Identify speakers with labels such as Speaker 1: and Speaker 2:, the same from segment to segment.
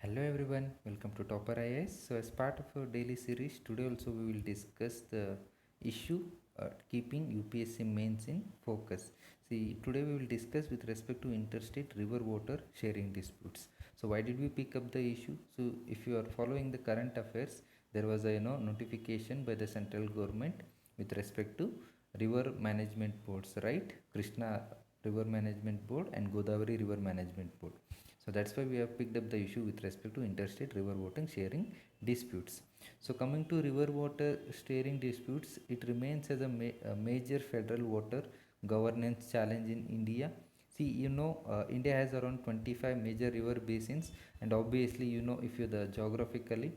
Speaker 1: Hello everyone, welcome to Topper IAS. So as part of our daily series, today also we will discuss the issue keeping UPSC mains in focus. See, today we will discuss with respect to interstate river water sharing disputes. So why did we pick up the issue? So if you are following the current affairs, there was a notification by the central government with respect to river management boards, right? Krishna River Management Board and Godavari River Management Board. So that's why we have picked up the issue with respect to interstate river water sharing disputes. So coming to river water sharing disputes, it remains as a major federal water governance challenge in India. See, India has around 25 major river basins, and obviously, if you the geographically,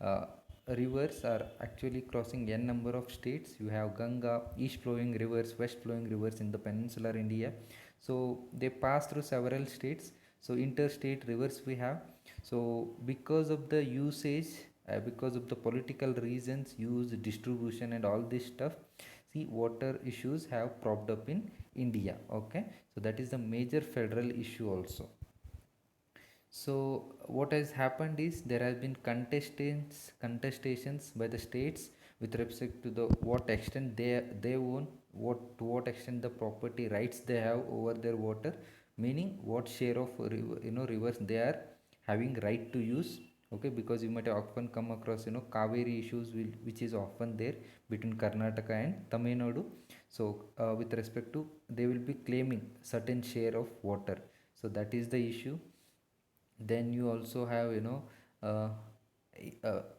Speaker 1: uh, rivers are actually crossing n number of states. You have Ganga, east flowing rivers, west flowing rivers in the peninsular India. So they pass through several states. So interstate rivers we have. So because of the usage, because of the political reasons, use, distribution, and all this stuff, see, water issues have propped up in India. Okay, so that is the major federal issue also. So what has happened is there have been contestations by the states with respect to the what extent they own, what to what extent the property rights they have over their water, meaning what share of rivers they are having right to use. Okay, because you might have often come across Kaveri issues which is often there between Karnataka and Tamil Nadu. So with respect to, they will be claiming certain share of water. So that is the issue. Then you also have uh,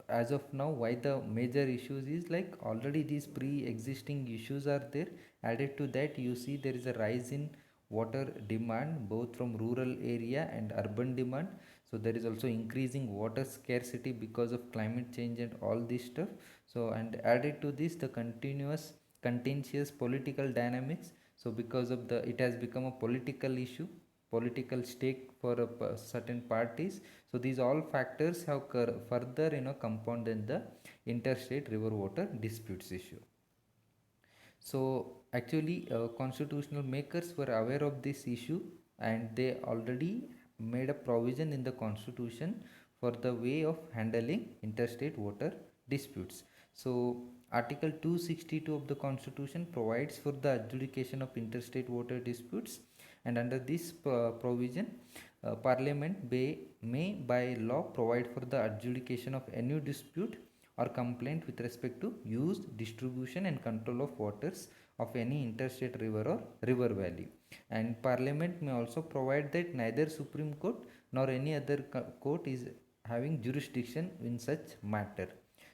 Speaker 1: as of now, why the major issues is like already these pre-existing issues are there. Added to that, you see there is a rise in water demand both from rural area and urban demand. So there is also increasing water scarcity because of climate change and all this stuff. So, and added to this, the continuous contentious political dynamics. So because of the, it has become a political issue, political stake for certain parties. So these all factors have further compounded the interstate river water disputes issue. So actually, constitutional makers were aware of this issue, and they already made a provision in the constitution for the way of handling interstate water disputes. So Article 262 of the constitution provides for the adjudication of interstate water disputes, and under this provision, parliament may by law provide for the adjudication of any dispute or complaint with respect to use, distribution, and control of waters of any interstate river or river valley. And Parliament may also provide that neither Supreme Court nor any other court is having jurisdiction in such matter.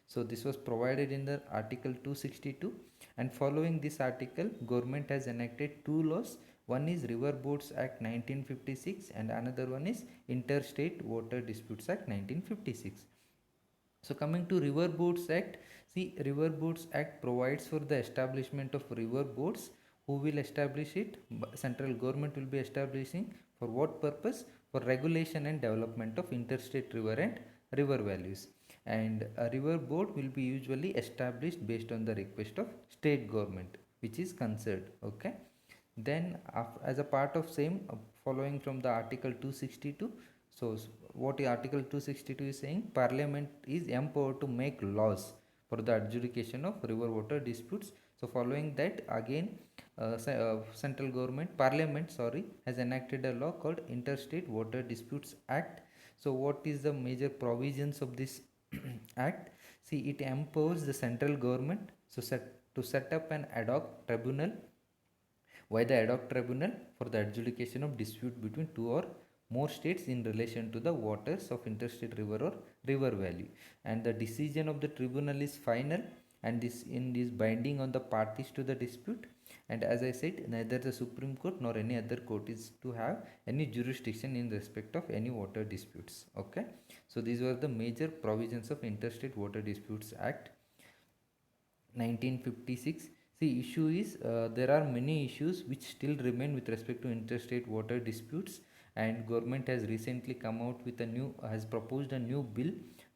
Speaker 1: So this was provided in the Article 262, and following this article, government has enacted two laws. One is River Boards Act 1956 and another one is Interstate Water Disputes Act 1956. So coming to River Boards Act, see, River Boards Act provides for the establishment of river boards. Who will establish it? Central government will be establishing for what purpose? For regulation and development of interstate river and river values. And a river board will be usually established based on the request of state government, which is concerned. Okay. Then as a part of same, following from the Article 262, so what Article 262 is saying, Parliament is empowered to make laws for the adjudication of river water disputes. So following that, again, central government, Parliament, sorry, has enacted a law called Interstate Water Disputes Act. So what is the major provisions of this act? See, it empowers the central government to set up an ad hoc tribunal. Why the ad hoc tribunal? For the adjudication of dispute between two or more states in relation to the waters of interstate river or river valley, and the decision of the tribunal is final, and this is binding on the parties to the dispute. And as I said, neither the Supreme Court nor any other court is to have any jurisdiction in respect of any water disputes. Okay, so these were the major provisions of Interstate Water Disputes Act 1956. See, issue is there are many issues which still remain with respect to interstate water disputes, and government has recently come out with a new has proposed a new bill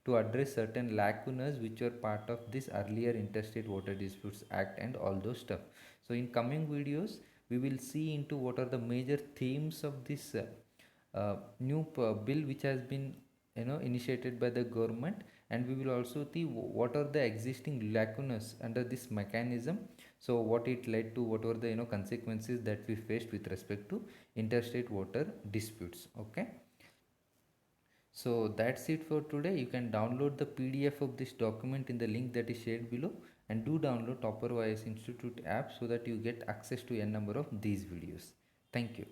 Speaker 1: to address certain lacunas which were part of this earlier Interstate Water Disputes Act and all those stuff. So in coming videos, we will see into what are the major themes of this new bill which has been initiated by the government, and we will also see what are the existing lacunas under this mechanism. So what it led to, what were the consequences that we faced with respect to interstate water disputes. Okay, so that's it for today. You can download the PDF of this document in the link that is shared below, and do download Topper YS Institute app so that you get access to a number of these videos. Thank you.